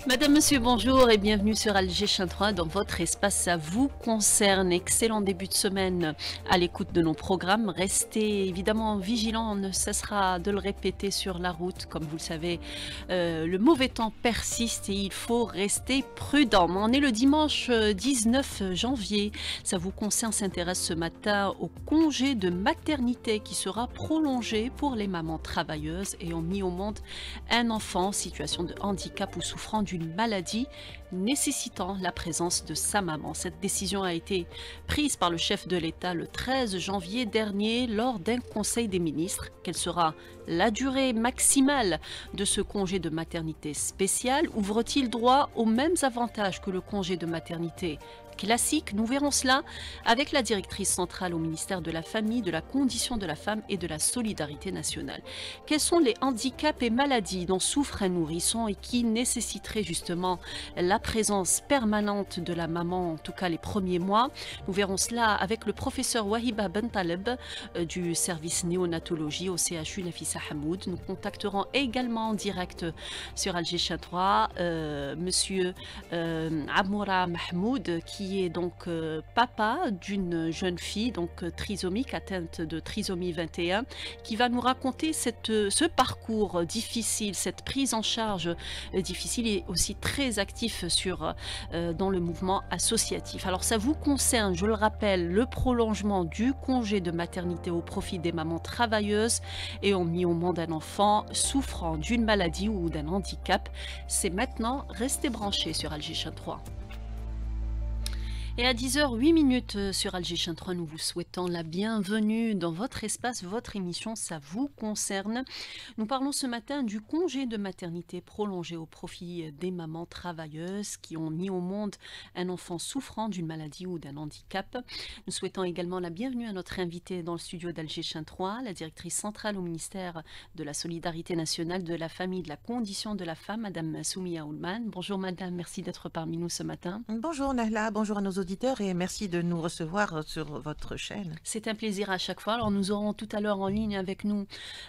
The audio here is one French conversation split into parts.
Madame, monsieur, bonjour et bienvenue sur Alger Chin 3 dans votre espace. Ça vous concerne. Excellent début de semaine à l'écoute de nos programmes. Restez évidemment vigilants, on ne cessera de le répéter sur la route. Comme vous le savez, le mauvais temps persiste et il faut rester prudent. On est le dimanche 19 janvier. Ça vous concerne, s'intéresse ce matin au congé de maternité qui sera prolongé pour les mamans travailleuses et ont mis au monde un enfant en situation de handicap ou souffrant d'une maladie nécessitant la présence de sa maman. Cette décision a été prise par le chef de l'État le 13 janvier dernier lors d'un conseil des ministres. Quelle sera la durée maximale de ce congé de maternité spécial? Ouvre-t-il droit aux mêmes avantages que le congé de maternité classique? Nous verrons cela avec la directrice centrale au ministère de la Famille, de la Condition de la Femme et de la Solidarité nationale. Quels sont les handicaps et maladies dont souffre un nourrisson et qui nécessiteraient justement la présence permanente de la maman, en tout cas les premiers mois? Nous verrons cela avec le professeur Wahiba Bentaleb du service néonatologie au CHU Nafissa Hamoud. Nous contacterons également en direct sur Alger Chin 3 monsieur Amoura Mahmoud, qui est donc papa d'une jeune fille donc trisomique atteinte de trisomie 21, qui va nous raconter ce parcours difficile, cette prise en charge difficile, et aussi très actif dans le mouvement associatif. Alors ça vous concerne, je le rappelle, le prolongement du congé de maternité au profit des mamans travailleuses et ont mis au monde un enfant souffrant d'une maladie ou d'un handicap. C'est maintenant, restez branchés sur Alger Chin 3. Et à 10h08 sur Alger Chin 3, nous vous souhaitons la bienvenue dans votre espace, votre émission, ça vous concerne. Nous parlons ce matin du congé de maternité prolongé au profit des mamans travailleuses qui ont mis au monde un enfant souffrant d'une maladie ou d'un handicap. Nous souhaitons également la bienvenue à notre invitée dans le studio d'Alger Chin 3, la directrice centrale au ministère de la Solidarité nationale, de la Famille, de la Condition de la Femme, Madame Soumia Oulman. Bonjour Madame, merci d'être parmi nous ce matin. Bonjour Nahla, bonjour à nos auditeurs et merci de nous recevoir sur votre chaîne. C'est un plaisir à chaque fois. Alors nous aurons tout à l'heure en ligne avec nous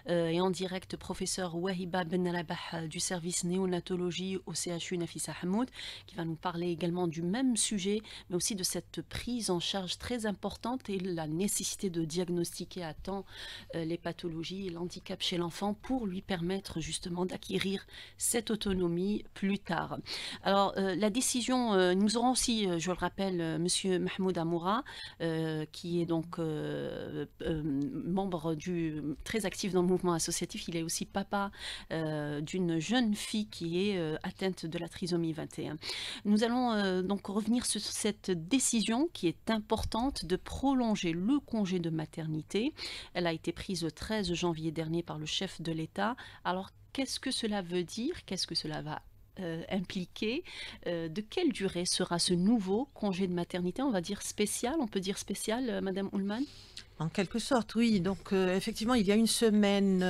et en direct professeur Wahiba Bentaleb du service néonatologie au CHU Nafissa Hamoud, qui va nous parler également du même sujet, mais aussi de cette prise en charge très importante et la nécessité de diagnostiquer à temps les pathologies et l'handicap chez l'enfant pour lui permettre justement d'acquérir cette autonomie plus tard. Alors la décision, nous aurons aussi, je le rappelle, monsieur Mahmoud Amoura, qui est donc membre très actif dans le mouvement associatif. Il est aussi papa d'une jeune fille qui est atteinte de la trisomie 21. Nous allons donc revenir sur cette décision qui est importante de prolonger le congé de maternité. Elle a été prise le 13 janvier dernier par le chef de l'État. Alors, qu'est-ce que cela veut dire? Qu'est-ce que cela va impliqué? De quelle durée sera ce nouveau congé de maternité? On va dire spécial, on peut dire spécial, Madame Oulman? En quelque sorte, oui. Donc, effectivement, il y a une semaine,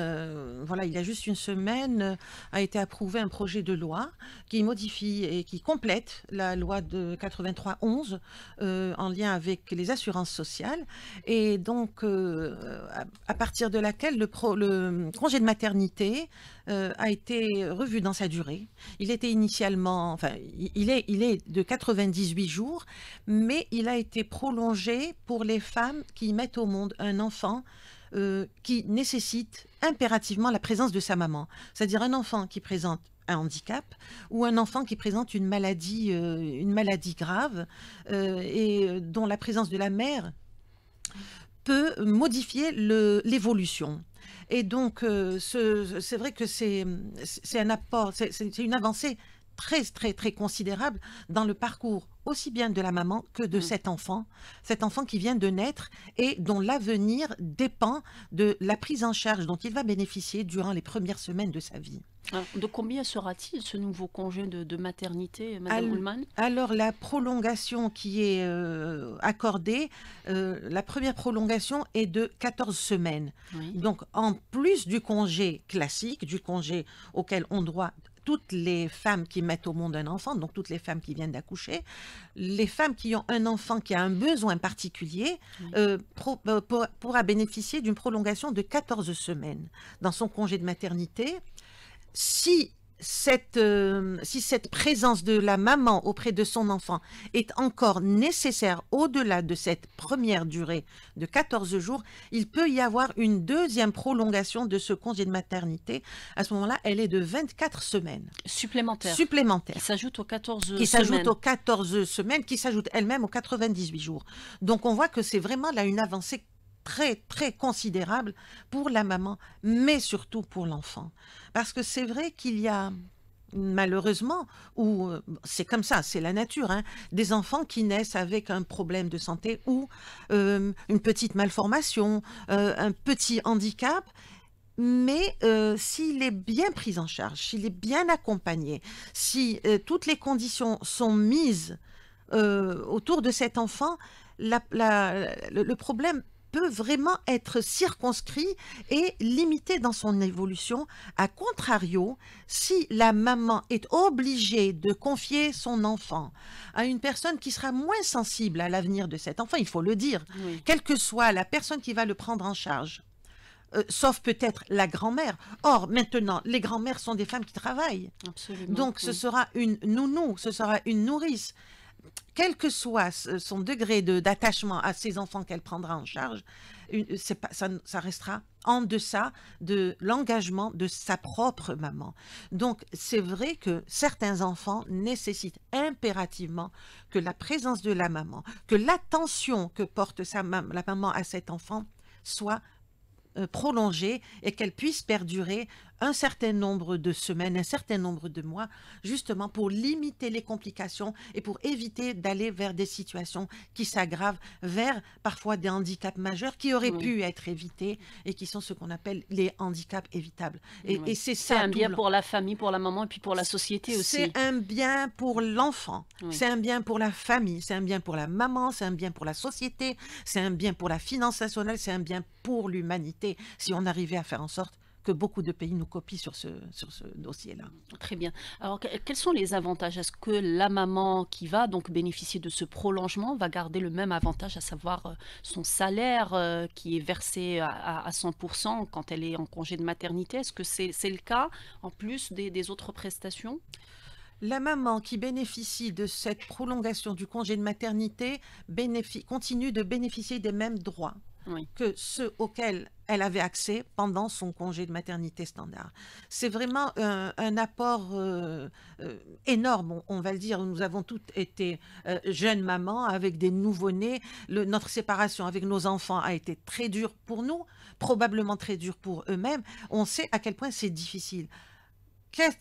voilà, il y a juste une semaine, a été approuvé un projet de loi qui modifie et qui complète la loi de 83-11 en lien avec les assurances sociales. Et donc, à partir de laquelle le congé de maternité a été revu dans sa durée. Il était initialement, enfin, il est de 98 jours, mais il a été prolongé pour les femmes qui mettent au monde un enfant qui nécessite impérativement la présence de sa maman. C'est-à-dire un enfant qui présente un handicap ou un enfant qui présente une maladie grave et dont la présence de la mère peut modifier l'évolution. Et donc, c'est vrai que c'est un apport, c'est une avancée très, très, très considérable dans le parcours aussi bien de la maman que de cet enfant qui vient de naître et dont l'avenir dépend de la prise en charge dont il va bénéficier durant les premières semaines de sa vie. Alors, de combien sera-t-il ce nouveau congé de maternité, Madame Oulman? Alors, la prolongation qui est accordée, la première prolongation est de 14 semaines. Oui. Donc, en plus du congé classique, du congé auquel ont droit toutes les femmes qui mettent au monde un enfant, donc toutes les femmes qui viennent d'accoucher, les femmes qui ont un enfant qui a un besoin particulier, pourra bénéficier d'une prolongation de 14 semaines dans son congé de maternité. Si si cette présence de la maman auprès de son enfant est encore nécessaire au-delà de cette première durée de 14 jours, il peut y avoir une deuxième prolongation de ce congé de maternité. À ce moment-là, elle est de 24 semaines Supplémentaire. Qui supplémentaires s'ajoute aux 14 qui s'ajoute semaines. aux 14 semaines, qui s'ajoute elle-même aux 98 jours. Donc on voit que c'est vraiment là une avancée très, très considérable pour la maman, mais surtout pour l'enfant. Parce que c'est vrai qu'il y a, malheureusement, ou c'est comme ça, c'est la nature, hein, des enfants qui naissent avec un problème de santé ou une petite malformation, un petit handicap. Mais s'il est bien pris en charge, s'il est bien accompagné, si toutes les conditions sont mises autour de cet enfant, le problème peut vraiment être circonscrit et limité dans son évolution. A contrario, si la maman est obligée de confier son enfant à une personne qui sera moins sensible à l'avenir de cet enfant, il faut le dire, Oui, quelle que soit la personne qui va le prendre en charge, sauf peut-être la grand-mère. Or, maintenant, les grand-mères sont des femmes qui travaillent. absolument. Donc, ce Oui. sera une nounou, ce sera une nourrice. Quel que soit son degré d'attachement à ses enfants qu'elle prendra en charge, ça restera en deçà de l'engagement de sa propre maman. Donc, c'est vrai que certains enfants nécessitent impérativement que la présence de la maman, que l'attention que porte la maman à cet enfant soit prolongée et qu'elle puisse perdurer un certain nombre de semaines, un certain nombre de mois, justement pour limiter les complications et pour éviter d'aller vers des situations qui s'aggravent, vers parfois des handicaps majeurs qui auraient Oui. pu être évités et qui sont ce qu'on appelle les handicaps évitables. Et Oui. c'est C'est ça un tout bien pour la famille, pour la maman et puis pour la société aussi. c'est un bien pour l'enfant, Oui. c'est un bien pour la famille, c'est un bien pour la maman, c'est un bien pour la société, c'est un bien pour la finance nationale, c'est un bien pour l'humanité, si on arrivait à faire en sorte que beaucoup de pays nous copient sur ce dossier-là. Très bien. Alors, quels sont les avantages? Est-ce que la maman qui va donc bénéficier de ce prolongement va garder le même avantage, à savoir son salaire qui est versé à 100% quand elle est en congé de maternité? Est-ce que c'est le cas en plus des autres prestations? La maman qui bénéficie de cette prolongation du congé de maternité continue de bénéficier des mêmes droits Oui, que ceux auxquels elle avait accès pendant son congé de maternité standard. C'est vraiment un apport énorme, on va le dire. Nous avons toutes été jeunes mamans avec des nouveau-nés. Notre séparation avec nos enfants a été très dure pour nous, probablement très dure pour eux-mêmes. On sait à quel point c'est difficile.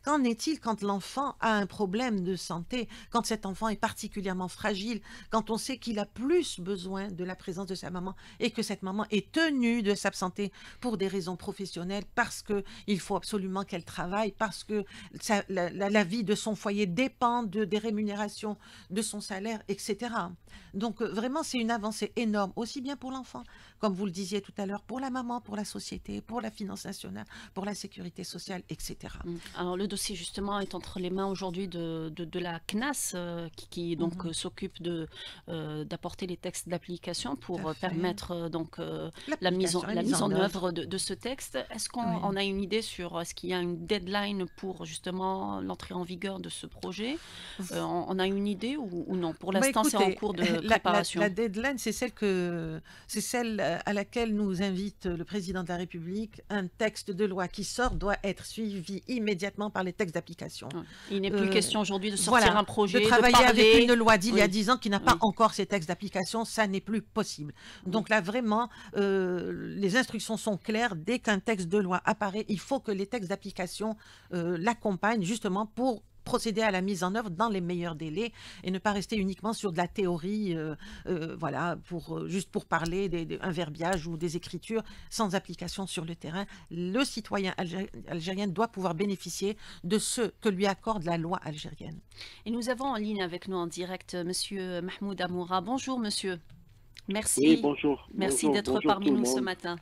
Qu'en est-il quand l'enfant a un problème de santé, quand cet enfant est particulièrement fragile, quand on sait qu'il a plus besoin de la présence de sa maman et que cette maman est tenue de s'absenter pour des raisons professionnelles, parce qu'il faut absolument qu'elle travaille, parce que la vie de son foyer dépend des rémunérations de son salaire, etc. Donc vraiment, c'est une avancée énorme, aussi bien pour l'enfant, comme vous le disiez tout à l'heure, pour la maman, pour la société, pour la finance nationale, pour la sécurité sociale, etc. Alors le dossier justement est entre les mains aujourd'hui de la CNAS qui donc s'occupe d'apporter les textes d'application Tout pour à fait. permettre donc la mise L'application, en œuvre de ce texte. Est-ce qu'on Oui. on a une idée sur est-ce qu'il y a une deadline pour justement l'entrée en vigueur de ce projet? On a une idée ou non? Pour Bah, l'instant, c'est en écoutez, cours de la préparation. deadline, c'est celle à laquelle nous invite le président de la République. Un texte de loi qui sort doit être suivi immédiatement par les textes d'application. Ouais. Il n'est plus Euh, question aujourd'hui de sortir Voilà, un projet, de de travailler avec parler. une loi d'il y a Oui, 10 ans qui n'a pas oui. encore ces textes d'application, ça n'est plus possible. Donc là, vraiment, les instructions sont claires. Dès qu'un texte de loi apparaît, il faut que les textes d'application l'accompagnent justement pour procéder à la mise en œuvre dans les meilleurs délais et ne pas rester uniquement sur de la théorie, voilà, juste pour parler un verbiage ou des écritures sans application sur le terrain. Le citoyen algérien doit pouvoir bénéficier de ce que lui accorde la loi algérienne. Et nous avons en ligne avec nous en direct Monsieur Mahmoud Amoura. Bonjour Monsieur. Oui, Merci. bonjour. Merci Bonjour, d'être bonjour parmi tout le nous ce monde. matin.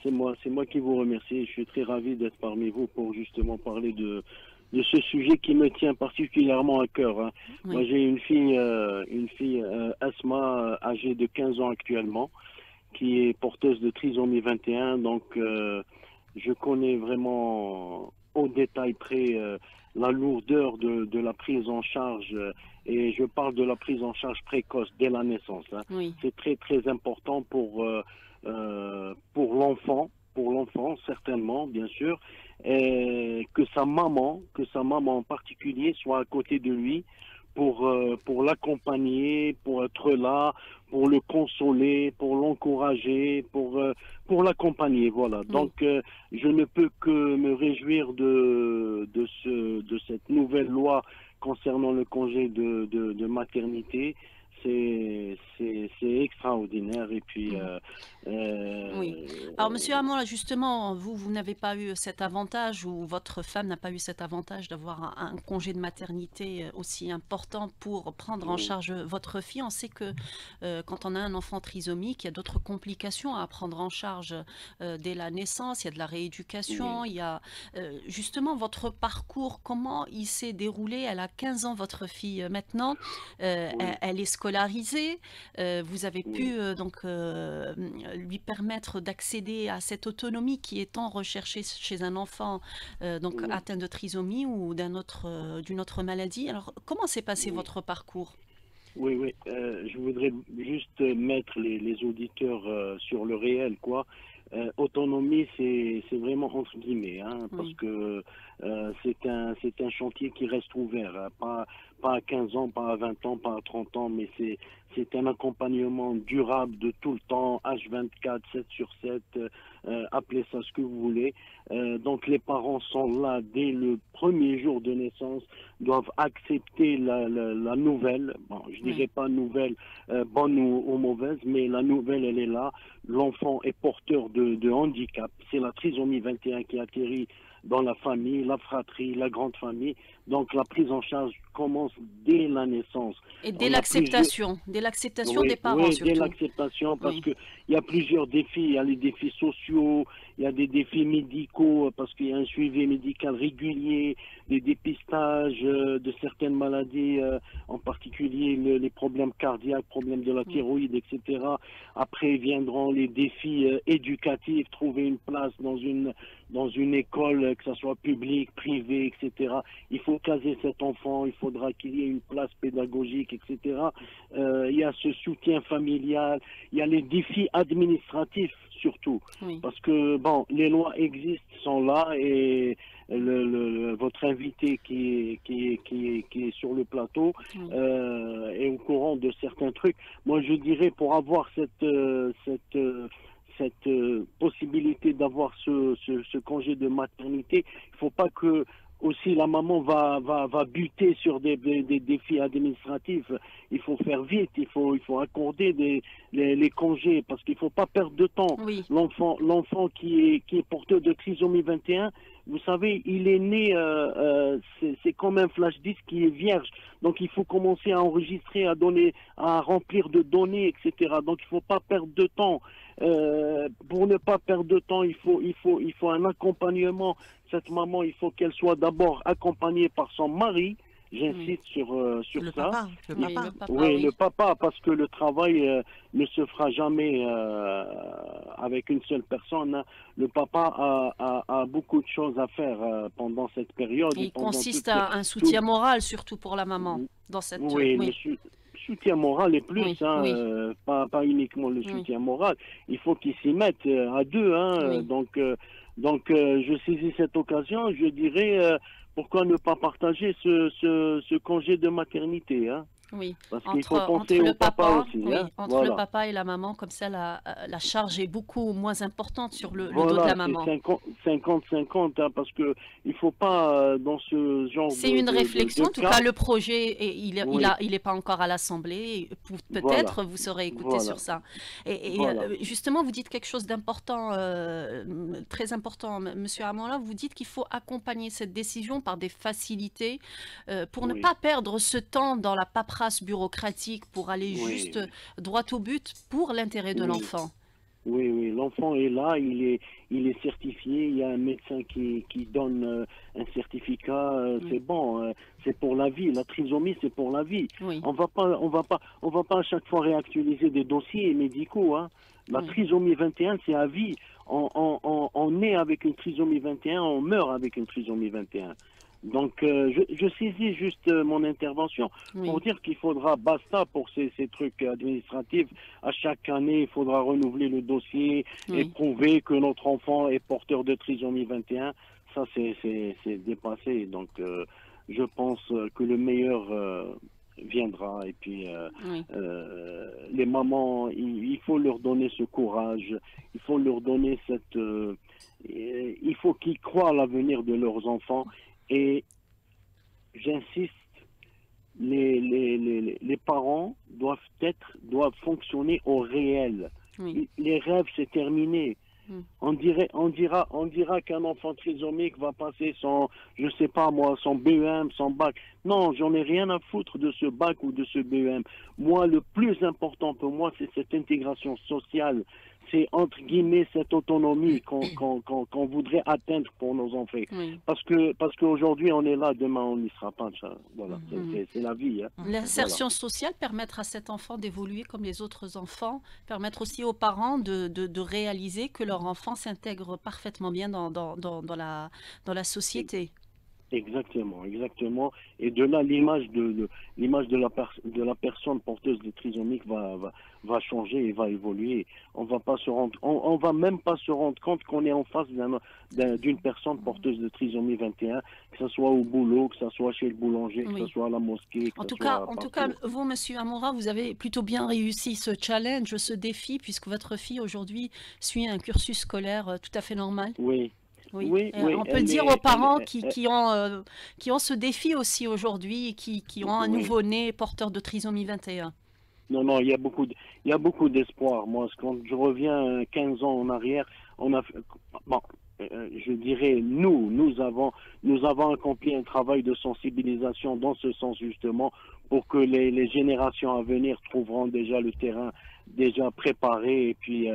C'est moi qui vous remercie. Je suis très ravi d'être parmi vous pour justement parler de ce sujet qui me tient particulièrement à cœur, hein. Oui. Moi, j'ai une fille Asma, âgée de 15 ans actuellement, qui est porteuse de trisomie 21. Donc, je connais vraiment au détail près la lourdeur de la prise en charge, et je parle de la prise en charge précoce dès la naissance, hein. Oui. C'est très très important pour l'enfant certainement, bien sûr, et que sa maman en particulier soit à côté de lui pour l'accompagner, pour être là, pour le consoler, pour l'encourager, pour l'accompagner. Voilà. Oui. Donc, je ne peux que me réjouir de cette nouvelle loi concernant le congé de maternité. C'est extraordinaire. Et puis, Oui. Alors, Monsieur Hamon, là, justement, vous n'avez pas eu cet avantage, ou votre femme n'a pas eu cet avantage d'avoir un congé de maternité aussi important pour prendre en charge votre fille. On sait que quand on a un enfant trisomique, il y a d'autres complications à prendre en charge dès la naissance. Il y a de la rééducation. Il y a justement votre parcours, comment il s'est déroulé. Elle a 15 ans, votre fille, maintenant. Elle est scolarisée. Vous avez pu donc lui permettre d'accéder à cette autonomie qui est tant recherchée chez un enfant donc atteint de trisomie ou d'une autre maladie. Alors, comment s'est passé votre parcours? Oui. Je voudrais juste mettre les auditeurs sur le réel, quoi. Autonomie, c'est vraiment entre guillemets, hein, parce que c'est un chantier qui reste ouvert, hein, pas à 15 ans, pas à 20 ans, pas à 30 ans, mais c'est un accompagnement durable de tout le temps, H24, 7 sur 7, appelez ça ce que vous voulez. Donc les parents sont là dès le premier jour de naissance, doivent accepter la nouvelle, bon, je dirais pas nouvelle bonne ou mauvaise, mais la nouvelle, elle est là. L'enfant est porteur de handicap, c'est la trisomie 21 qui atterrit dans la famille, la fratrie, la grande famille. Donc la prise en charge commence dès la naissance. Et dès l'acceptation, des parents oui, surtout. Dès l'acceptation, parce que il y a plusieurs défis. Il y a les défis sociaux, il y a des défis médicaux, parce qu'il y a un suivi médical régulier, des dépistages de certaines maladies, en particulier les problèmes cardiaques, problèmes de la thyroïde, etc. Après viendront les défis éducatifs, trouver une place dans une école, que ce soit publique, privée, etc. Il faut caser cet enfant, il faudra qu'il y ait une place pédagogique, etc. Il y a ce soutien familial, il y a les défis administratifs surtout, parce que bon, les lois existent, sont là, et votre invité qui est sur le plateau est au courant de certains trucs. Moi, je dirais, pour avoir cette possibilité d'avoir ce congé de maternité, il faut pas que aussi la maman va buter sur des défis administratifs. Il faut faire vite, il faut accorder les congés, parce qu'il faut pas perdre de temps. L'enfant qui est porteur de trisomie 21, vous savez, il est né, c'est comme un flash disk qui est vierge. Donc il faut commencer à enregistrer, à remplir de données, etc. Donc il faut pas perdre de temps. Pour ne pas perdre de temps, il faut un accompagnement. Cette maman, il faut qu'elle soit d'abord accompagnée par son mari. J'insiste sur le ça. Papa, le papa. Le papa, parce que le travail ne se fera jamais avec une seule personne, hein. Le papa a beaucoup de choses à faire pendant cette période. Il consiste à un soutien moral, surtout pour la maman, dans cette... Le soutien moral est plus, pas uniquement le soutien moral. Il faut qu'ils s'y mettent à deux, hein. Donc, je saisis cette occasion, je dirais, pourquoi ne pas partager ce congé de maternité, hein? Oui, parce qu'il faut penser au papa aussi. Entre le papa et la maman, comme ça la charge est beaucoup moins importante sur le dos de la maman. C'est 50-50, hein, parce que il faut pas dans ce genre c'est une réflexion, en tout cas le projet, il est pas encore à l'Assemblée, peut-être vous serez écouté sur ça. Et justement, vous dites quelque chose d'important, très important, Monsieur Hamon, vous dites qu'il faut accompagner cette décision par des facilités pour ne pas perdre ce temps dans la paperasse bureaucratique, pour aller juste droit au but pour l'intérêt de l'enfant. Oui, l'enfant est là, il est certifié, il y a un médecin qui donne un certificat, c'est bon, c'est pour la vie. La trisomie, c'est pour la vie. On va pas à chaque fois réactualiser des dossiers médicaux, hein. La trisomie 21, c'est à vie. on naît avec une trisomie 21, on meurt avec une trisomie 21. Donc, je saisis juste mon intervention Oui, pour dire qu'il faudra basta pour ces trucs administratifs. À chaque année, il faudra renouveler le dossier et oui. prouver que notre enfant est porteur de trisomie 21. Ça, c'est dépassé. Donc, je pense que le meilleur viendra. Et puis, Oui. les mamans, il faut leur donner ce courage. Il faut leur donner il faut qu'ils croient à l'avenir de leurs enfants. Et j'insiste, les parents doivent fonctionner au réel. Oui. Les rêves, c'est terminé. Mm. On dira qu'un enfant trisomique va passer je sais pas moi, son BEM, son bac. Non, j'en ai rien à foutre de ce bac ou de ce BEM. Moi, le plus important pour moi, c'est cette intégration sociale. C'est entre guillemets cette autonomie qu'on voudrait atteindre pour nos enfants. Oui. Parce qu'aujourd'hui on est là, demain on n'y sera pas. Ça. Voilà, c'est la vie. Hein. L'insertion sociale permettre à cet enfant d'évoluer comme les autres enfants, permettre aussi aux parents de réaliser que leur enfant s'intègre parfaitement bien dans la société. Exactement, exactement. Et de là, l'image de la personne porteuse de trisomique va changer et va évoluer. On va même pas se rendre compte qu'on est en face d'une personne porteuse de trisomie 21, que ce soit au boulot, que ce soit chez le boulanger, que Oui. ce soit à la mosquée, que En ce tout soit cas, partout. vous, Monsieur Amoura, vous avez plutôt bien réussi ce challenge, ce défi, puisque votre fille aujourd'hui suit un cursus scolaire tout à fait normal. Oui, Oui. oui, Et oui. on peut le dire aux parents qui ont ce défi aussi aujourd'hui, qui ont un Oui. nouveau-né porteur de trisomie 21. Non, il y a beaucoup d'espoir. Moi, quand je reviens 15 ans en arrière, bon, je dirais, nous avons accompli un travail de sensibilisation dans ce sens justement pour que les générations à venir trouveront déjà le terrain déjà préparé et puis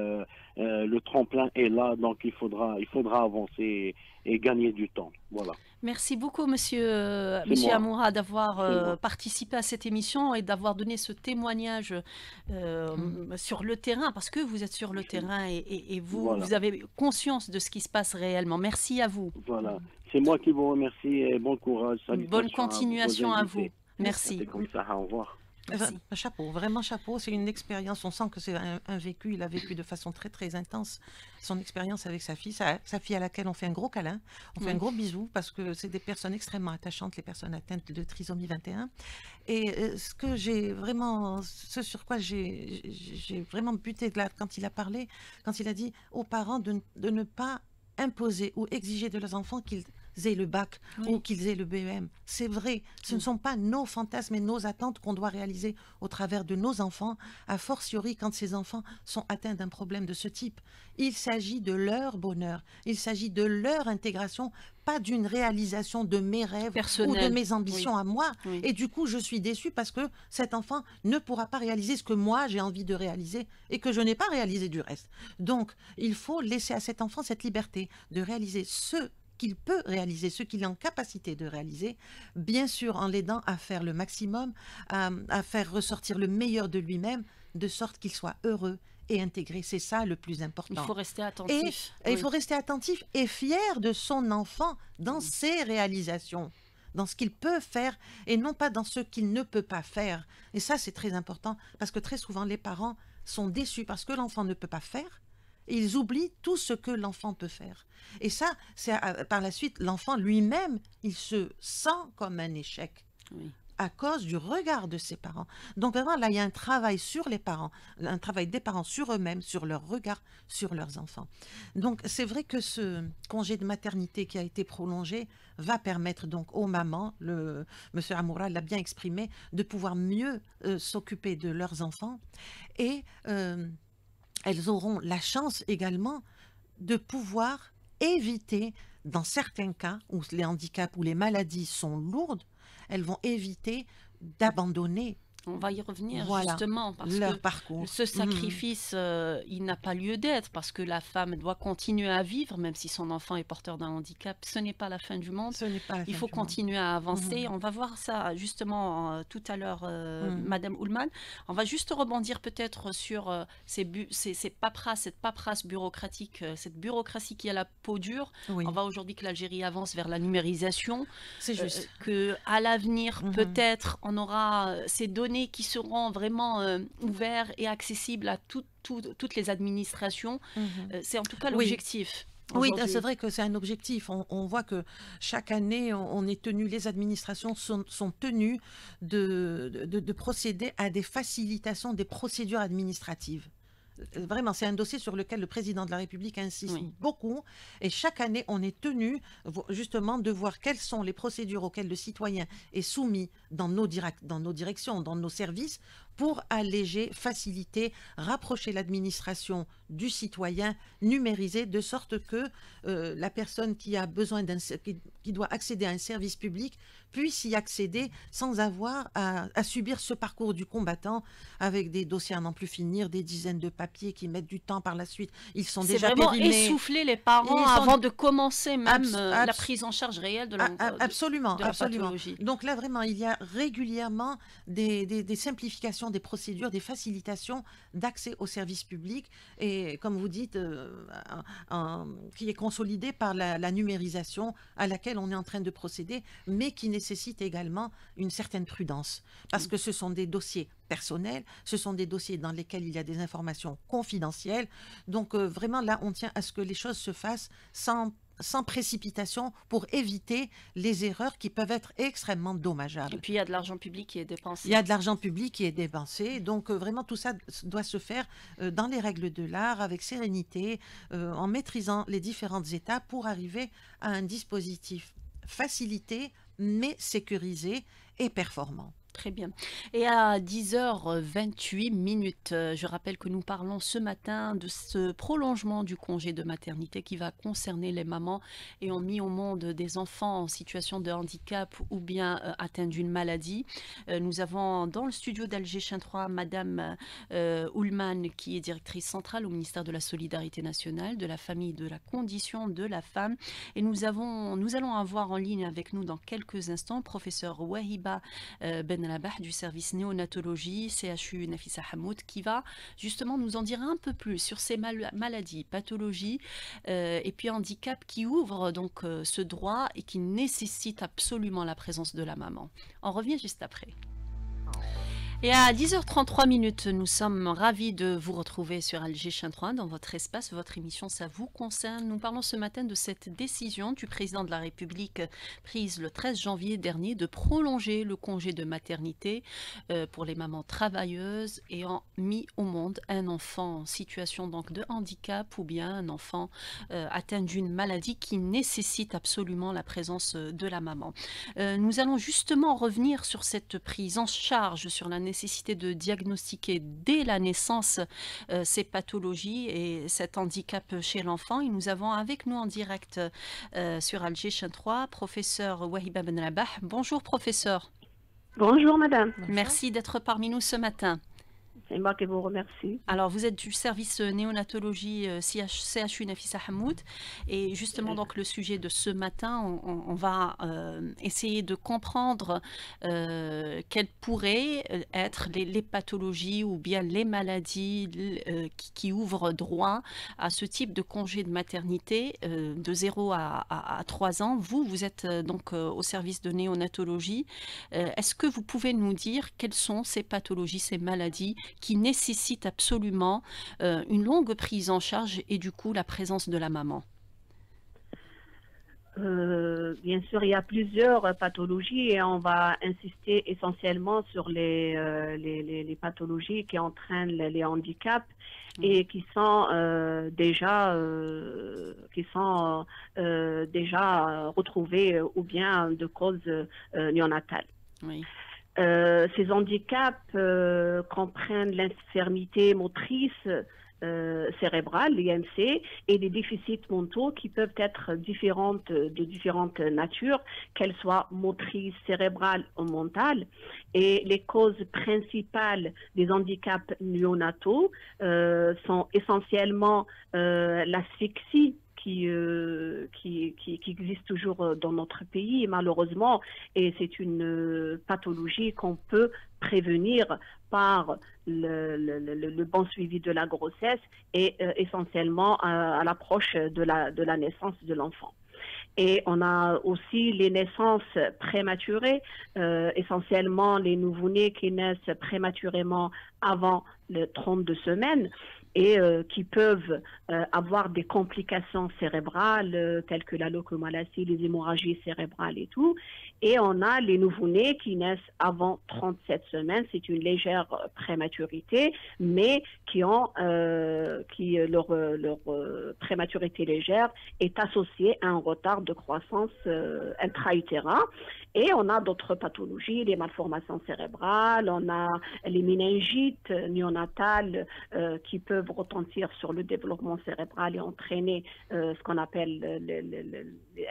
le tremplin est là, donc il faudra avancer et gagner du temps. Voilà, Merci beaucoup, Monsieur, c'est Monsieur moi, Amoura, d'avoir c'est moi. participé à cette émission et d'avoir donné ce témoignage sur le terrain, parce que vous êtes sur le terrain et Voilà. vous avez conscience de ce qui se passe réellement. Merci à vous. Voilà. C'est moi qui vous remercie et bon courage. Une bonne Salutations à vos continuation à vous. invités. Merci. C'est comme ça. Au revoir. Merci. Chapeau, vraiment chapeau. C'est une expérience. On sent que c'est un vécu. Il a vécu de façon très très intense son expérience avec sa fille. Sa fille à laquelle on fait un gros câlin, on fait un gros bisou parce que c'est des personnes extrêmement attachantes, les personnes atteintes de trisomie 21. Et ce sur quoi j'ai vraiment buté de là quand il a parlé, quand il a dit aux parents de ne pas imposer ou exiger de leurs enfants qu'ils aient le bac ou qu'ils aient le BEM. C'est vrai, ce ne sont pas nos fantasmes et nos attentes qu'on doit réaliser au travers de nos enfants, a fortiori quand ces enfants sont atteints d'un problème de ce type. Il s'agit de leur bonheur, il s'agit de leur intégration, pas d'une réalisation de mes rêves Personnel. ou de mes ambitions à moi. Oui. Et du coup, je suis déçue parce que cet enfant ne pourra pas réaliser ce que moi j'ai envie de réaliser et que je n'ai pas réalisé du reste. Donc, il faut laisser à cet enfant cette liberté de réaliser ce qu'il peut réaliser, ce qu'il est en capacité de réaliser, bien sûr en l'aidant à faire le maximum, à faire ressortir le meilleur de lui-même, de sorte qu'il soit heureux et intégré. C'est ça le plus important. Il faut rester Et attentif. il faut rester attentif et fier de son enfant dans ses réalisations, dans ce qu'il peut faire et non pas dans ce qu'il ne peut pas faire. Et ça, c'est très important parce que très souvent, les parents sont déçus parce que l'enfant ne peut pas faire. Et ils oublient tout ce que l'enfant peut faire. Et ça, c'est par la suite, l'enfant lui-même, il se sent comme un échec. Oui. À cause du regard de ses parents. Donc vraiment, là, il y a un travail sur les parents, un travail des parents sur eux-mêmes, sur leur regard, sur leurs enfants. Donc c'est vrai que ce congé de maternité qui a été prolongé va permettre donc aux mamans, monsieur Amoura l'a bien exprimé, de pouvoir mieux s'occuper de leurs enfants. Et elles auront la chance également de pouvoir éviter, dans certains cas où les handicaps ou les maladies sont lourdes, elles vont éviter d'abandonner On va y revenir Voilà, justement parce leur que parcours. ce sacrifice, il n'a pas lieu d'être parce que la femme doit continuer à vivre même si son enfant est porteur d'un handicap. Ce n'est pas la fin du monde. Ce n'est pas la Il fin faut du monde. continuer à avancer. Mhm. On va voir ça justement tout à l'heure, Mhm. Madame Ullmann. On va juste rebondir peut-être sur cette paperasse bureaucratique, cette bureaucratie qui a la peau dure. On Oui, voit aujourd'hui que l'Algérie avance vers la numérisation, c'est juste. que à l'avenir Mhm. peut-être on aura ces données qui seront vraiment ouvertes et accessibles à toutes les administrations. Mhm. C'est en tout cas Oui. l'objectif Oui, c'est aujourd'hui. vrai que c'est un objectif. On voit que chaque année, on est tenu, les administrations sont tenues de procéder à des facilitations des procédures administratives. Vraiment, c'est un dossier sur lequel le président de la République insiste Oui. beaucoup. Et chaque année, on est tenu justement de voir quelles sont les procédures auxquelles le citoyen est soumis dans nos directions, dans nos services, pour alléger, faciliter, rapprocher l'administration du citoyen, numériser, de sorte que la personne qui a besoin qui doit accéder à un service public puisse y accéder sans avoir à subir ce parcours du combattant avec des dossiers à n'en plus finir, des dizaines de papiers qui mettent du temps par la suite. Ils sont C'est déjà vraiment périmés. essouffler les parents Ils sont avant de commencer même la abs- prise en charge réelle Absolument, de la absolument. pathologie. Donc là, vraiment, il y a régulièrement des simplifications des procédures, des facilitations d'accès aux services publics et, comme vous dites, qui est consolidée par la numérisation à laquelle on est en train de procéder, mais qui nécessite également une certaine prudence. Parce que ce sont des dossiers personnels, ce sont des dossiers dans lesquels il y a des informations confidentielles. Donc vraiment, là, on tient à ce que les choses se fassent sans précipitation pour éviter les erreurs qui peuvent être extrêmement dommageables. Et puis il y a de l'argent public qui est dépensé. Il y a de l'argent public qui est dépensé, donc vraiment tout ça doit se faire dans les règles de l'art, avec sérénité, en maîtrisant les différentes étapes pour arriver à un dispositif facilité, mais sécurisé et performant. Très bien. Et à 10h28, je rappelle que nous parlons ce matin de ce prolongement du congé de maternité qui va concerner les mamans ayant mis au monde des enfants en situation de handicap ou bien atteints d'une maladie. Nous avons dans le studio d'Alger Chin 3 Madame Ullmann, qui est directrice centrale au ministère de la Solidarité nationale, de la famille, de la condition de la femme. Et nous allons avoir en ligne avec nous dans quelques instants professeur Wahiba Ben Labah du service néonatologie CHU Nafissa Hamoud, qui va justement nous en dire un peu plus sur ces maladies, pathologies et puis handicaps qui ouvrent donc ce droit et qui nécessitent absolument la présence de la maman. On revient juste après. Et à 10h33, nous sommes ravis de vous retrouver sur Alger Chin 3 dans votre espace, votre émission Ça vous concerne. Nous parlons ce matin de cette décision du président de la République prise le 13 janvier dernier de prolonger le congé de maternité pour les mamans travailleuses ayant mis au monde un enfant en situation donc de handicap ou bien un enfant atteint d'une maladie qui nécessite absolument la présence de la maman. Nous allons justement revenir sur cette prise en charge, sur la nécessité de diagnostiquer dès la naissance ces pathologies et cet handicap chez l'enfant. Et nous avons avec nous en direct sur Alger Chin 3, professeur Wahiba Ben Labah. Bonjour professeur. Bonjour madame. Merci d'être parmi nous ce matin. C'est moi qui vous remercie. Alors, vous êtes du service néonatologie CHU Nafissa Hamoud. Et justement, donc, le sujet de ce matin, on va essayer de comprendre quelles pourraient être les pathologies ou bien les maladies qui ouvrent droit à ce type de congé de maternité de 0 à 3 ans. Vous êtes donc au service de néonatologie. Est-ce que vous pouvez nous dire quelles sont ces pathologies, ces maladies qui nécessite absolument une longue prise en charge et du coup la présence de la maman? Bien sûr, il y a plusieurs pathologies et on va insister essentiellement sur les pathologies qui entraînent les handicaps et qui sont déjà retrouvées ou bien de cause néonatale. Oui. Ces handicaps comprennent l'infirmité motrice cérébrale, l'IMC, et des déficits mentaux qui peuvent être de différentes natures, qu'elles soient motrices, cérébrales ou mentales. Et les causes principales des handicaps néonataux sont essentiellement l'asphyxie, qui existe toujours dans notre pays, malheureusement, et c'est une pathologie qu'on peut prévenir par le bon suivi de la grossesse et essentiellement à l'approche de la naissance de l'enfant. Et on a aussi les naissances prématurées, essentiellement les nouveau-nés qui naissent prématurément avant les 32 semaines et qui peuvent avoir des complications cérébrales telles que la leucomalacie, les hémorragies cérébrales et tout. Et on a les nouveau-nés qui naissent avant 37 semaines. C'est une légère prématurité, mais leur prématurité légère est associée à un retard de croissance intra-utérin. Et on a d'autres pathologies, les malformations cérébrales, on a les méningites néonatales qui peuvent retentir sur le développement cérébral et entraîner ce qu'on appelle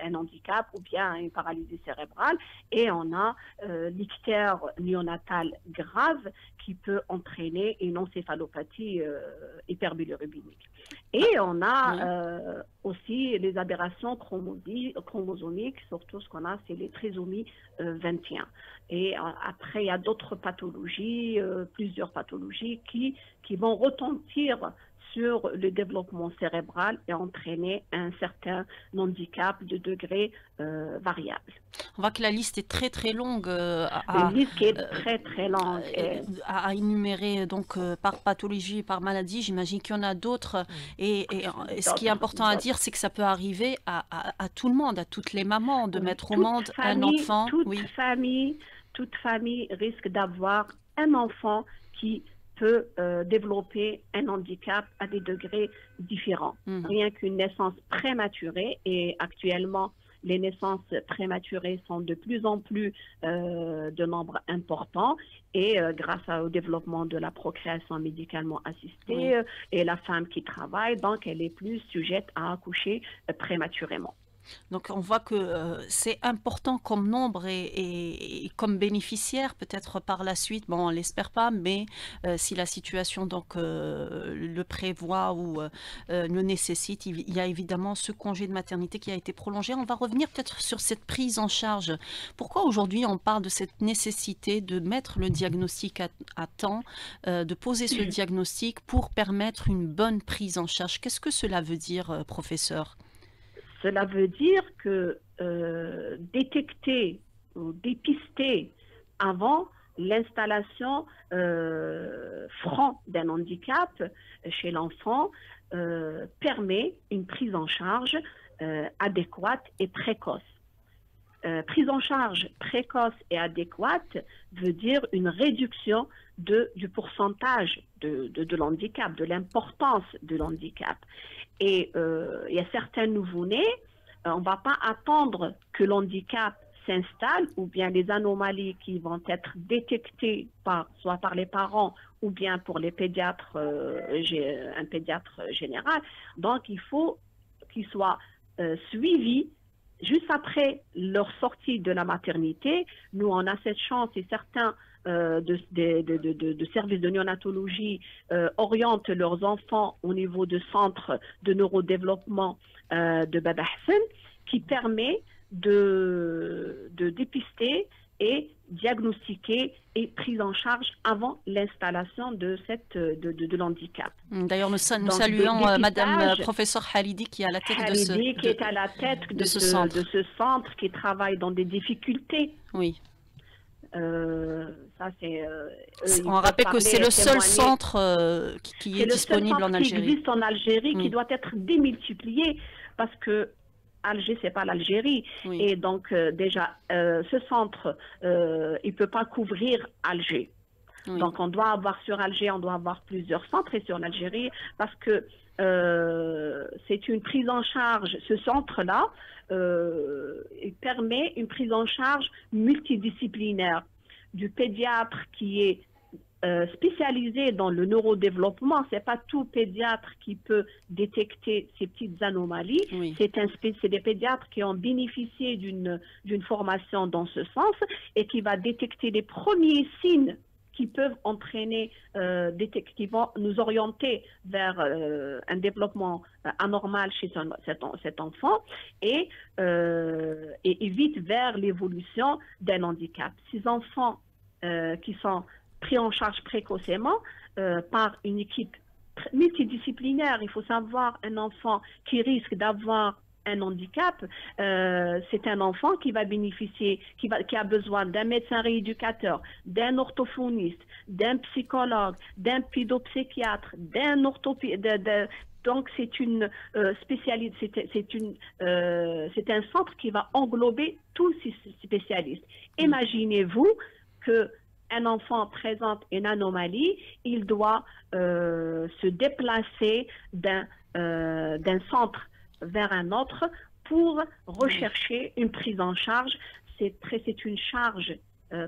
un handicap ou bien une paralysie cérébrale. Et on a l'ictère néonatal grave qui peut entraîner une encéphalopathie hyperbilirubémique. Et on a aussi les aberrations chromosomiques, surtout ce qu'on a, c'est les trisomies 21. Et après, il y a d'autres pathologies, plusieurs pathologies qui vont retentir sur le développement cérébral et entraîner un certain handicap de degré variable. On voit que la liste est très très longue Une liste qui est très très longue. À énumérer donc par pathologie, par maladie. J'imagine qu'il y en a d'autres. Et ce qui est important à dire, c'est que ça peut arriver à tout le monde, à toutes les mamans, de mettre au monde un enfant. Toute famille risque d'avoir un enfant qui peut développer un handicap à des degrés différents. Rien qu'une naissance prématurée, et actuellement, les naissances prématurées sont de plus en plus de nombre important, et grâce au développement de la procréation médicalement assistée, et la femme qui travaille, donc elle est plus sujette à accoucher prématurément. Donc on voit que c'est important comme nombre et comme bénéficiaire peut-être par la suite, bon on l'espère pas, mais si la situation donc le prévoit ou le nécessite, il y a évidemment ce congé de maternité qui a été prolongé. On va revenir peut-être sur cette prise en charge. Pourquoi aujourd'hui on parle de cette nécessité de mettre le diagnostic à temps, de poser ce diagnostic pour permettre une bonne prise en charge? Qu'est-ce que cela veut dire, professeur? Cela veut dire que détecter ou dépister avant l'installation franc d'un handicap chez l'enfant permet une prise en charge adéquate et précoce. Prise en charge précoce et adéquate veut dire une réduction du pourcentage de l'handicap, de l'importance de l'handicap. Et il y a certains nouveau-nés, on ne va pas attendre que l'handicap s'installe ou bien les anomalies qui vont être détectées soit par les parents ou bien pour les pédiatres, un pédiatre général. Donc, il faut qu'ils soient suivis juste après leur sortie de la maternité. Nous, on a cette chance et certains de services de néonatologie orientent leurs enfants au niveau de centres de neurodéveloppement de Baba Hassan, qui permet de dépister et diagnostiquer et prise en charge avant l'installation de l'handicap. D'ailleurs, nous saluons Madame professeure Halidi qui est à la tête de ce centre, qui travaille dans des difficultés. Oui. Ça, on rappelle que c'est le seul centre qui est disponible en Algérie. Qui existe en Algérie, qui doit être démultiplié parce que Alger, c'est pas l'Algérie. Oui. Et donc, déjà, ce centre, il peut pas couvrir Alger. Oui. Donc, on doit avoir sur Alger, on doit avoir plusieurs centres, et sur l'Algérie, parce que c'est une prise en charge. Ce centre-là, il permet une prise en charge multidisciplinaire du pédiatre qui est spécialisés dans le neurodéveloppement. C'est pas tout pédiatre qui peut détecter ces petites anomalies. Oui. C'est des pédiatres qui ont bénéficié d'une formation dans ce sens et qui va détecter les premiers signes qui peuvent entraîner, qui vont nous orienter vers un développement anormal chez cet enfant et vite vers l'évolution d'un handicap. Ces enfants qui sont pris en charge précocement par une équipe multidisciplinaire, il faut savoir, un enfant qui risque d'avoir un handicap, c'est un enfant qui va bénéficier, qui a besoin d'un médecin rééducateur, d'un orthophoniste, d'un psychologue, d'un pédopsychiatre, d'un orthopédiste. Donc c'est une spécialité, c'est un centre qui va englober tous ces spécialistes. Imaginez-vous que un enfant présente une anomalie, il doit se déplacer d'un centre vers un autre pour rechercher une prise en charge. C'est une charge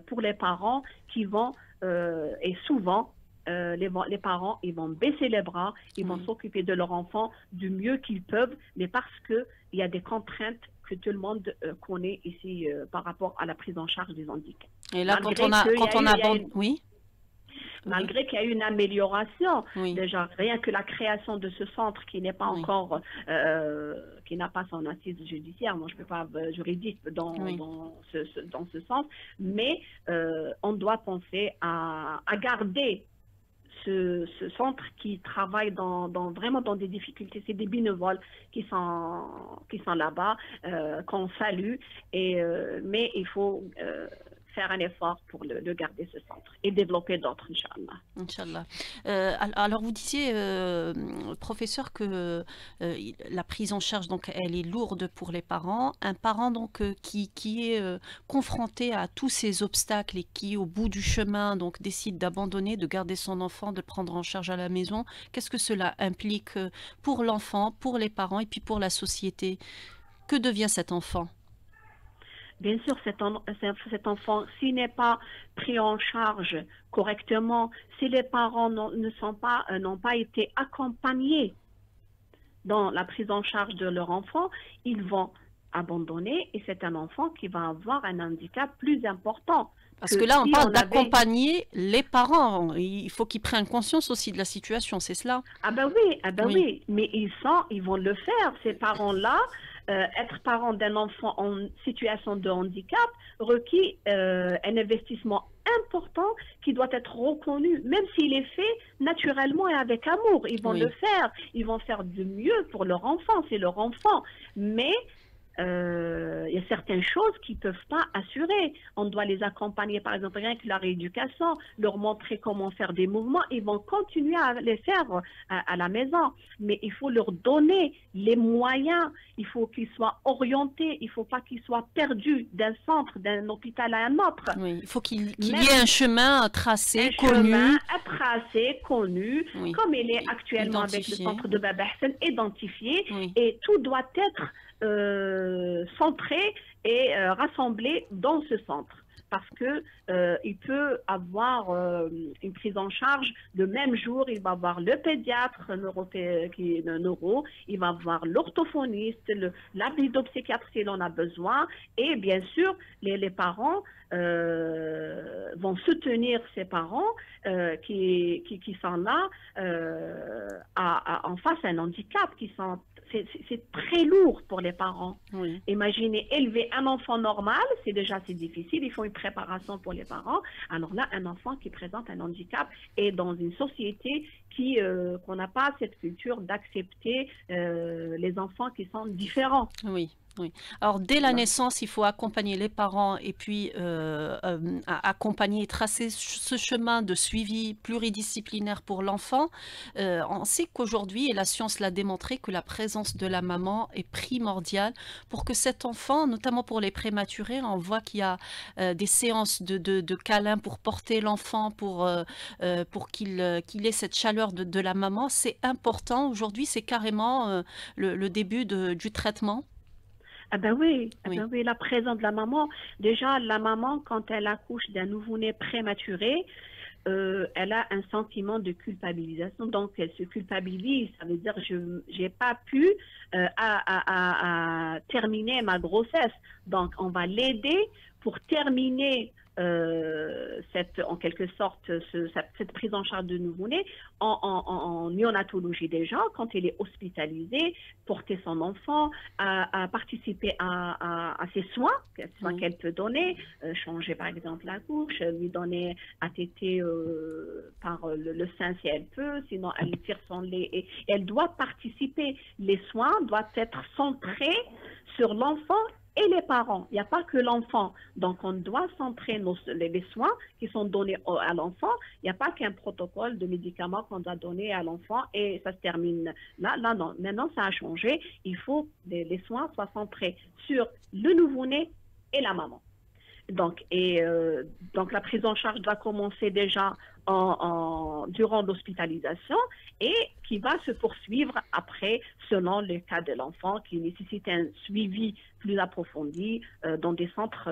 pour les parents qui vont, et souvent, les parents, ils vont baisser les bras, ils vont s'occuper de leur enfant du mieux qu'ils peuvent, mais parce qu'il y a des contraintes que tout le monde connaît ici par rapport à la prise en charge des handicaps. Et là, Malgré qu'il y a eu une amélioration, oui. déjà rien que la création de ce centre qui n'est pas encore, qui n'a pas son assise judiciaire, moi je ne peux pas juridique dans ce sens, mais on doit penser à garder ce centre qui travaille vraiment dans des difficultés. C'est des bénévoles qui sont là-bas, qu'on salue, mais il faut faire un effort pour le garder, ce centre, et développer d'autres, Inch'Allah. Inch'Allah. Alors, vous disiez, professeur, que la prise en charge, donc, elle est lourde pour les parents. Un parent, donc, qui est confronté à tous ces obstacles et qui, au bout du chemin, donc, décide d'abandonner, de garder son enfant, de le prendre en charge à la maison, qu'est-ce que cela implique pour l'enfant, pour les parents et puis pour la société? Que devient cet enfant? Bien sûr, cet enfant, s'il n'est pas pris en charge correctement, si les parents n'ont pas été accompagnés dans la prise en charge de leur enfant, ils vont abandonner et c'est un enfant qui va avoir un handicap plus important. Parce que là, on parle d'accompagner les parents. Il faut qu'ils prennent conscience aussi de la situation, c'est cela? Ah ben oui, mais ils vont le faire, ces parents-là. Être parent d'un enfant en situation de handicap requiert un investissement important qui doit être reconnu, même s'il est fait naturellement et avec amour. Ils vont le faire, ils vont faire du mieux pour leur enfant, c'est leur enfant. Mais il y a certaines choses qu'ils ne peuvent pas assurer. On doit les accompagner, par exemple, rien que la rééducation, leur montrer comment faire des mouvements. Ils vont continuer à les faire à la maison. Mais il faut leur donner les moyens. Il faut qu'ils soient orientés. Il ne faut pas qu'ils soient perdus d'un centre, d'un hôpital à un autre. Oui, il faut qu'il y ait un chemin tracé, connu. Oui. Comme il est actuellement avec le centre de Baba Hassan, identifié. Oui. Et tout doit être centré et rassemblé dans ce centre. Parce que il peut avoir une prise en charge le même jour. Il va avoir le pédiatre qui est neuro, il va avoir l'orthophoniste, la pédopsychiatre si l'on a besoin, et bien sûr les parents vont soutenir ces parents qui sont là en face à un handicap, c'est très lourd pour les parents. Oui. Imaginez, élever un enfant normal, c'est difficile, il faut une préparation pour les parents. Alors là, un enfant qui présente un handicap est dans une société qu'on n'a pas cette culture d'accepter les enfants qui sont différents. Oui. Oui. Alors, dès la naissance, il faut accompagner les parents et puis accompagner et tracer ce chemin de suivi pluridisciplinaire pour l'enfant. On sait qu'aujourd'hui, et la science l'a démontré, que la présence de la maman est primordiale pour que cet enfant, notamment pour les prématurés, on voit qu'il y a des séances de câlins pour porter l'enfant, pour qu'il ait cette chaleur de la maman. C'est important. Aujourd'hui, c'est carrément le début du traitement. Ah ben oui, la présence de la maman. Déjà, la maman, quand elle accouche d'un nouveau-né prématuré, elle a un sentiment de culpabilisation. Donc, elle se culpabilise. Ça veut dire je n'ai pas pu à terminer ma grossesse. Donc, on va l'aider pour terminer en quelque sorte cette prise en charge de nouveau-né en néonatologie déjà, quand elle est hospitalisée, porter son enfant, à participer à ses soins qu'elle peut donner, changer par exemple la couche, lui donner à téter par le sein si elle peut, sinon elle tire son lait et elle doit participer. Les soins doivent être centrés sur l'enfant et les parents. Il n'y a pas que l'enfant. Donc, on doit centrer les soins qui sont donnés à l'enfant. Il n'y a pas qu'un protocole de médicaments qu'on doit donner à l'enfant et ça se termine là. Là, non. Maintenant, ça a changé. Il faut que les soins soient centrés sur le nouveau-né et la maman. Donc, la prise en charge doit commencer déjà durant l'hospitalisation et qui va se poursuivre après selon le cas de l'enfant qui nécessite un suivi plus approfondi dans des centres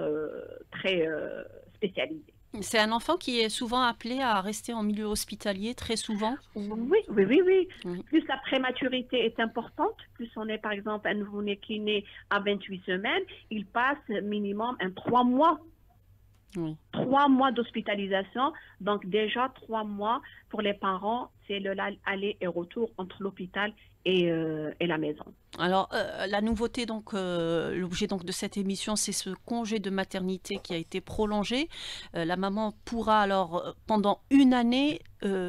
très spécialisés. C'est un enfant qui est souvent appelé à rester en milieu hospitalier, très souvent? Oui. Plus la prématurité est importante, plus on est par exemple un nouveau-né qui naît à 28 semaines, il passe minimum 3 mois. Oui. 3 mois d'hospitalisation, donc déjà 3 mois pour les parents, c'est l'aller et retour entre l'hôpital et la maison. Alors, la nouveauté, donc, l'objet donc de cette émission, c'est ce congé de maternité qui a été prolongé. La maman pourra alors, pendant une année,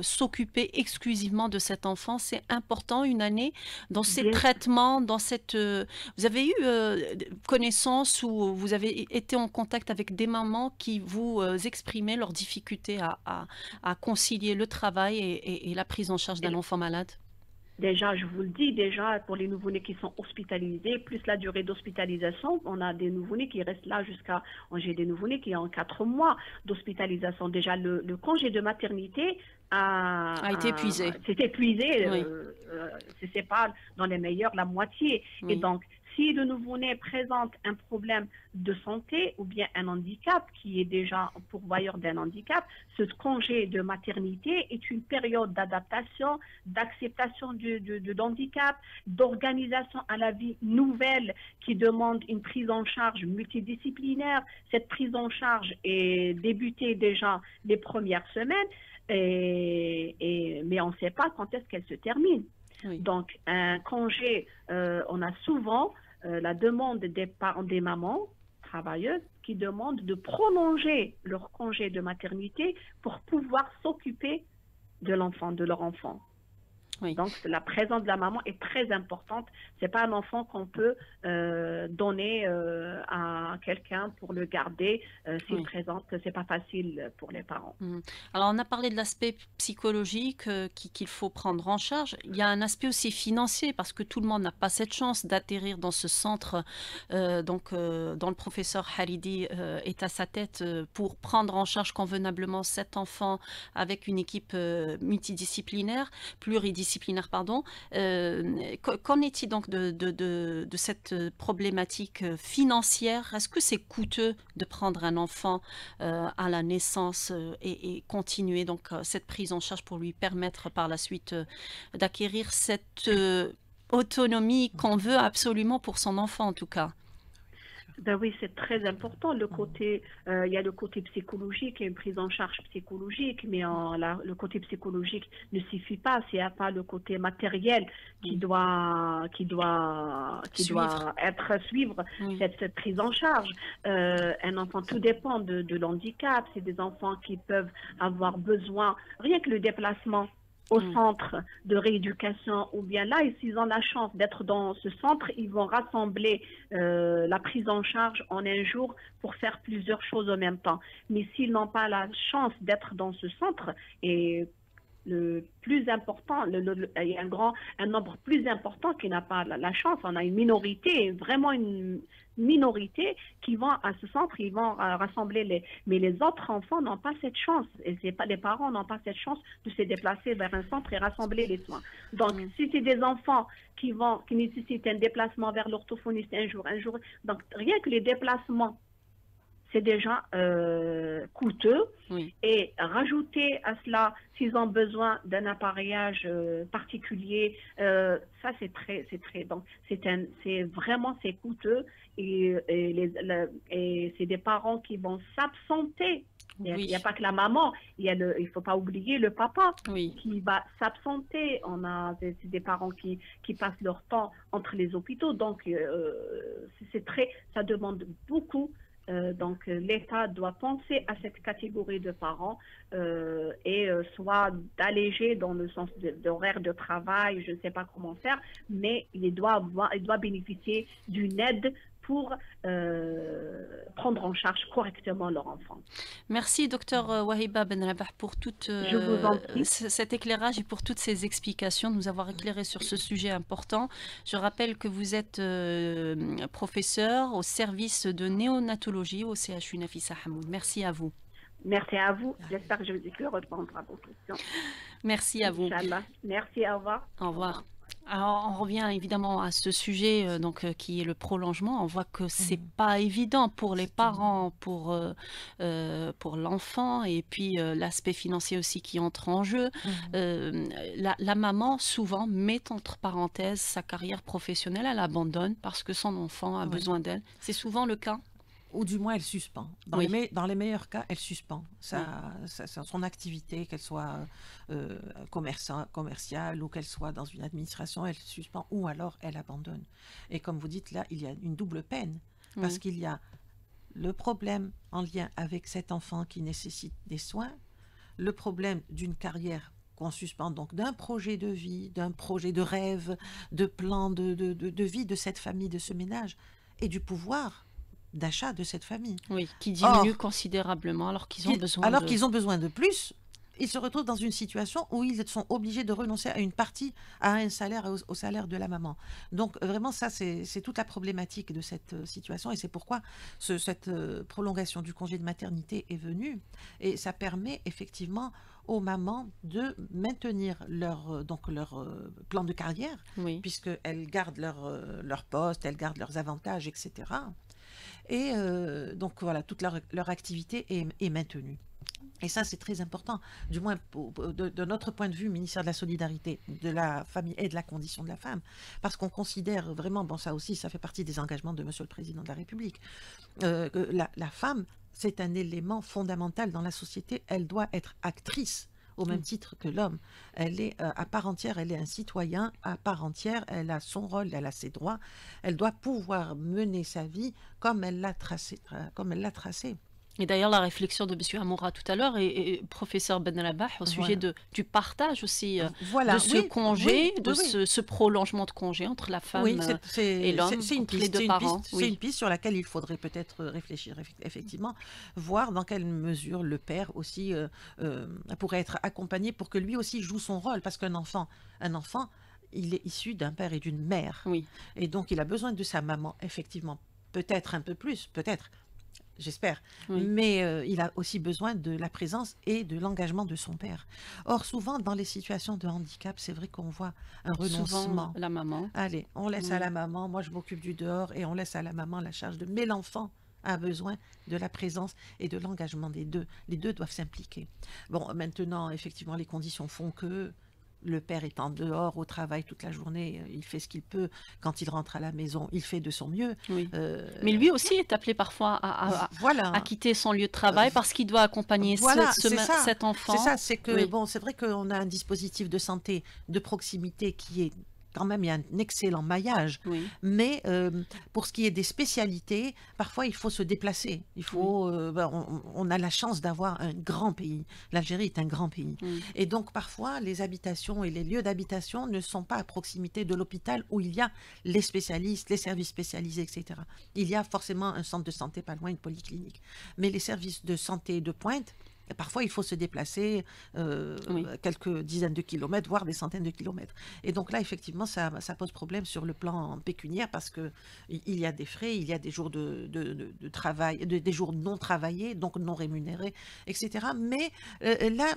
s'occuper exclusivement de cet enfant. C'est important, une année, dans ces traitements, dans cette... vous avez eu connaissance ou vous avez été en contact avec des mamans qui vous exprimaient leurs difficultés à concilier le travail et la prise en charge d'un enfant malade? Déjà, je vous le dis, déjà, pour les nouveau-nés qui sont hospitalisés, plus la durée d'hospitalisation, on a des nouveau-nés qui restent là j'ai des nouveau-nés qui ont 4 mois d'hospitalisation. Déjà, le congé de maternité a été épuisé. C'est épuisé, Oui. C'est pas dans les meilleurs, la moitié. Oui. Et donc, si le nouveau-né présente un problème de santé ou bien un handicap qui est déjà pourvoyeur d'un handicap, ce congé de maternité est une période d'adaptation, d'acceptation de handicap, d'organisation à la vie nouvelle qui demande une prise en charge multidisciplinaire. Cette prise en charge est débutée déjà les premières semaines, mais on ne sait pas quand est-ce qu'elle se termine. Oui. Donc, un congé, on a souvent la demande des mamans travailleuses qui demandent de prolonger leur congé de maternité pour pouvoir s'occuper de leur enfant. Oui. Donc, la présence de la maman est très importante. Ce n'est pas un enfant qu'on peut donner à quelqu'un pour le garder s'il présente. Ce n'est pas facile pour les parents. Alors, on a parlé de l'aspect psychologique qu'il faut prendre en charge. Il y a un aspect aussi financier parce que tout le monde n'a pas cette chance d'atterrir dans ce centre dont le professeur Haridi est à sa tête pour prendre en charge convenablement cet enfant avec une équipe pluridisciplinaire, pardon. Qu'en est-il donc de cette problématique financière? Est-ce que c'est coûteux de prendre un enfant à la naissance et continuer donc cette prise en charge pour lui permettre par la suite d'acquérir cette autonomie qu'on veut absolument pour son enfant en tout cas? Ben oui, c'est très important. Il y a le côté psychologique et une prise en charge psychologique, mais le côté psychologique ne suffit pas s'il n'y a pas le côté matériel qui doit suivre cette prise en charge. Un enfant, tout dépend de l'handicap. C'est des enfants qui peuvent avoir besoin, rien que le déplacement au centre de rééducation, ou bien là, s'ils ont la chance d'être dans ce centre, ils vont rassembler la prise en charge en un jour pour faire plusieurs choses en même temps. Mais s'ils n'ont pas la chance d'être dans ce centre, et le plus important, il y a un nombre plus important qui n'a pas la chance, on a une minorité, vraiment une minorité qui vont à ce centre, ils vont rassembler mais les autres enfants n'ont pas cette chance, et les parents n'ont pas cette chance de se déplacer vers un centre et rassembler les soins. Donc, si c'est des enfants qui nécessitent un déplacement vers l'orthophoniste un jour, donc rien que les déplacements, c'est déjà coûteux. Oui. Et rajouter à cela, s'ils ont besoin d'un appareillage particulier, ça donc c'est coûteux et c'est des parents qui vont s'absenter. Il n'y a pas que la maman, il faut pas oublier le papa qui va s'absenter. On a des parents qui passent leur temps entre les hôpitaux, donc ça demande beaucoup. Donc l'État doit penser à cette catégorie de parents et soit d'alléger dans le sens d'horaire de travail, je ne sais pas comment faire, mais il doit bénéficier d'une aide pour prendre en charge correctement leur enfant. Merci, docteur Wahiba Benrabah, pour tout cet éclairage et pour toutes ces explications, de nous avoir éclairé sur ce sujet important. Je rappelle que vous êtes professeur au service de néonatologie au CHU Nafissa Hamoud. Merci à vous. Merci à vous. J'espère que je vais répondre à vos questions. Merci à vous. Inch'Allah. Merci, au revoir. Au revoir. Alors, on revient évidemment à ce sujet qui est le prolongement. On voit que c'est pas évident pour les parents, pour l'enfant, et puis l'aspect financier aussi qui entre en jeu. La maman souvent met entre parenthèses sa carrière professionnelle, elle abandonne parce que son enfant a besoin d'elle. C'est souvent le cas. Ou du moins, elle suspend. Dans les meilleurs cas, elle suspend son activité, qu'elle soit commerciale ou qu'elle soit dans une administration, elle suspend ou alors elle abandonne. Et comme vous dites, là, il y a une double peine parce qu'il y a le problème en lien avec cet enfant qui nécessite des soins, le problème d'une carrière qu'on suspend, donc d'un projet de vie, d'un projet de rêve, de plan de vie de cette famille, de ce ménage, et du pouvoir d'achat de cette famille. Oui, qui diminue considérablement alors qu'ils ont besoin de plus. Ils se retrouvent dans une situation où ils sont obligés de renoncer à une partie, à un salaire, au salaire de la maman. Donc vraiment, ça, c'est toute la problématique de cette situation et c'est pourquoi cette prolongation du congé de maternité est venue. Et ça permet effectivement aux mamans de maintenir leur plan de carrière, puisqu'elles gardent leur poste, elles gardent leurs avantages, etc. Et donc voilà, toute leur activité est maintenue. Et ça, c'est très important, du moins de notre point de vue, ministère de la Solidarité, de la famille et de la condition de la femme, parce qu'on considère vraiment, bon ça aussi, ça fait partie des engagements de Monsieur le Président de la République, que la femme, c'est un élément fondamental dans la société, elle doit être actrice au même titre que l'homme. Elle est à part entière, elle est un citoyen à part entière, elle a son rôle, elle a ses droits, elle doit pouvoir mener sa vie comme elle l'a tracé. Et d'ailleurs, la réflexion de M. Amoura tout à l'heure et professeur Benrabah au sujet du partage aussi de ce congé, ce prolongement de congé entre la femme et l'homme, entre les deux parents. C'est une piste sur laquelle il faudrait peut-être réfléchir, effectivement, voir dans quelle mesure le père aussi pourrait être accompagné pour que lui aussi joue son rôle, parce qu'un enfant, il est issu d'un père et d'une mère. Et donc, il a besoin de sa maman, effectivement, peut-être un peu plus, peut-être. J'espère, mais il a aussi besoin de la présence et de l'engagement de son père. Or, souvent, dans les situations de handicap, c'est vrai qu'on voit un renoncement. Souvent, la maman. Allez, on laisse à la maman, moi je m'occupe du dehors, et on laisse à la maman la charge de... Mais l'enfant a besoin de la présence et de l'engagement des deux. Les deux doivent s'impliquer. Bon, maintenant, effectivement, les conditions font que... Le père étant dehors au travail toute la journée, il fait ce qu'il peut. Quand il rentre à la maison, il fait de son mieux. Mais lui aussi est appelé parfois à quitter son lieu de travail parce qu'il doit accompagner cet enfant. C'est ça, c'est que bon, c'est vrai qu'on a un dispositif de santé de proximité qui est quand même, il y a un excellent maillage. Mais pour ce qui est des spécialités, parfois il faut se déplacer. Il faut, on a la chance d'avoir un grand pays. L'Algérie est un grand pays. Et donc parfois, les habitations et les lieux d'habitation ne sont pas à proximité de l'hôpital où il y a les spécialistes, les services spécialisés, etc. Il y a forcément un centre de santé pas loin, une polyclinique. Mais les services de santé de pointe, Et parfois, il faut se déplacer Oui. quelques dizaines de kilomètres, voire des centaines de kilomètres. Et donc là, effectivement, ça pose problème sur le plan pécuniaire parce que il y a des frais, il y a des jours de travail, des jours non travaillés, donc non rémunérés, etc. Mais là,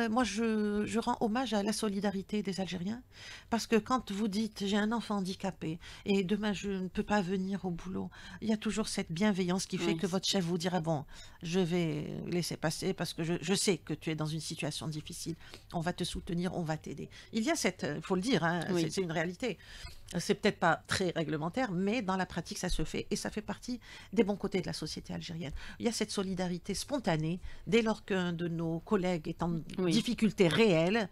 moi, je rends hommage à la solidarité des Algériens parce que quand vous dites j'ai un enfant handicapé et demain je ne peux pas venir au boulot, il y a toujours cette bienveillance qui fait Oui. que votre chef vous dira bon, je vais laisser passer parce que je sais que tu es dans une situation difficile. On va te soutenir, on va t'aider. Il y a cette, il faut le dire, hein, Oui. c'est une réalité. C'est peut-être pas très réglementaire, mais dans la pratique, ça se fait et ça fait partie des bons côtés de la société algérienne. Il y a cette solidarité spontanée dès lors qu'un de nos collègues est en Oui. difficulté réelle.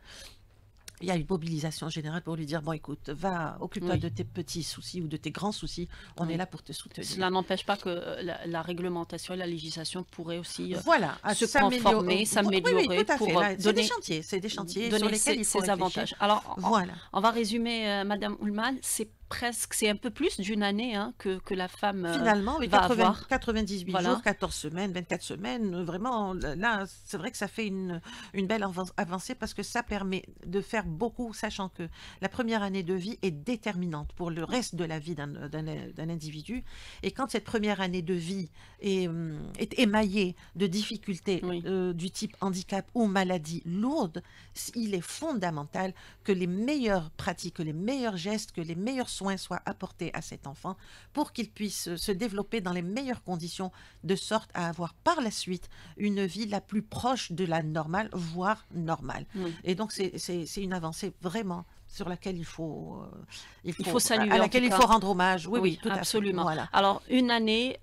Il y a une mobilisation générale pour lui dire, bon écoute, va, occupe-toi Oui. de tes petits soucis ou de tes grands soucis, on Oui. est là pour te soutenir. Cela n'empêche pas que la réglementation et la législation pourraient aussi Voilà, à se s'améliorer. conformer, Oui, s'améliorer oui, tout à pour fait. Là, donner c'est des chantiers sur donner lesquels il faut ces réfléchir. avantages. Alors, Voilà. on va résumer, Madame Oulman, c'est un peu plus d'une année hein, que la femme Finalement, oui, va avoir. 98 Voilà. jours, 14 semaines, 24 semaines, vraiment, là, c'est vrai que ça fait une belle avancée parce que ça permet de faire beaucoup, sachant que la première année de vie est déterminante pour le reste de la vie d'un individu. Et quand cette première année de vie est émaillée de difficultés Oui. du type handicap ou maladie lourde, il est fondamental que les meilleures pratiques, que les meilleurs gestes, que les meilleurs soins soient apportés à cet enfant pour qu'il puisse se développer dans les meilleures conditions, de sorte à avoir par la suite une vie la plus proche de la normale, voire normale. Oui. Et donc c'est une avancée vraiment sur laquelle il faut saluer, à en laquelle tout il cas. faut rendre hommage. Oui, Oui, oui, tout à fait. absolument. Voilà. Alors, une année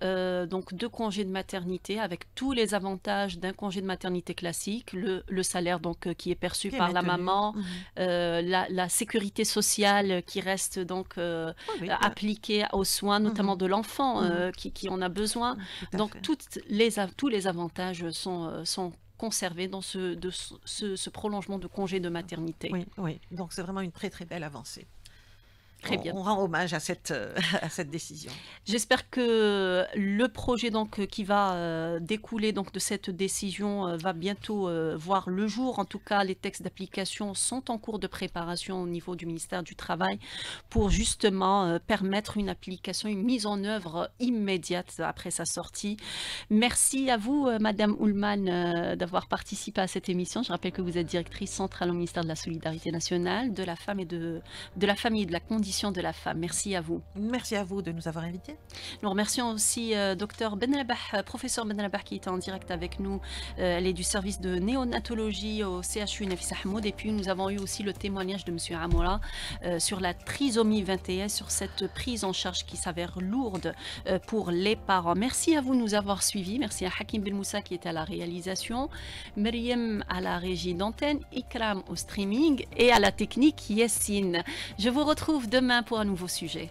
donc de congé de maternité avec tous les avantages d'un congé de maternité classique, le salaire donc qui est perçu Qui est par la maintenu. maman, Mhm. la sécurité sociale qui reste donc Oui, oui, appliquée aux soins, notamment Mhm. de l'enfant Mhm. qui en a besoin. tout à Donc, fait. tous les avantages sont conservés dans ce prolongement de congé de maternité. Oui, oui. Donc c'est vraiment une très très belle avancée. Très bien. On rend hommage à cette à cette décision. J'espère que le projet donc qui va découler donc de cette décision va bientôt voir le jour. En tout cas, les textes d'application sont en cours de préparation au niveau du ministère du Travail pour justement permettre une application, une mise en œuvre immédiate après sa sortie. Merci à vous, Madame Oulman, d'avoir participé à cette émission. Je rappelle que vous êtes directrice centrale au ministère de la Solidarité nationale, de la femme et de la famille et de la condition de la femme. Merci à vous. Merci à vous de nous avoir invités. Nous remercions aussi Dr Benelabah, professeur Benelabah qui était en direct avec nous. Elle est du service de néonatologie au CHU Nafissa Hamoud. Et puis nous avons eu aussi le témoignage de M. Amoura sur la trisomie 21, sur cette prise en charge qui s'avère lourde pour les parents. Merci à vous de nous avoir suivis. Merci à Hakim Belmoussa qui était à la réalisation, Myriam à la régie d'antenne, Ikram au streaming et à la technique Yassine. Je vous retrouve demain pour un nouveau sujet.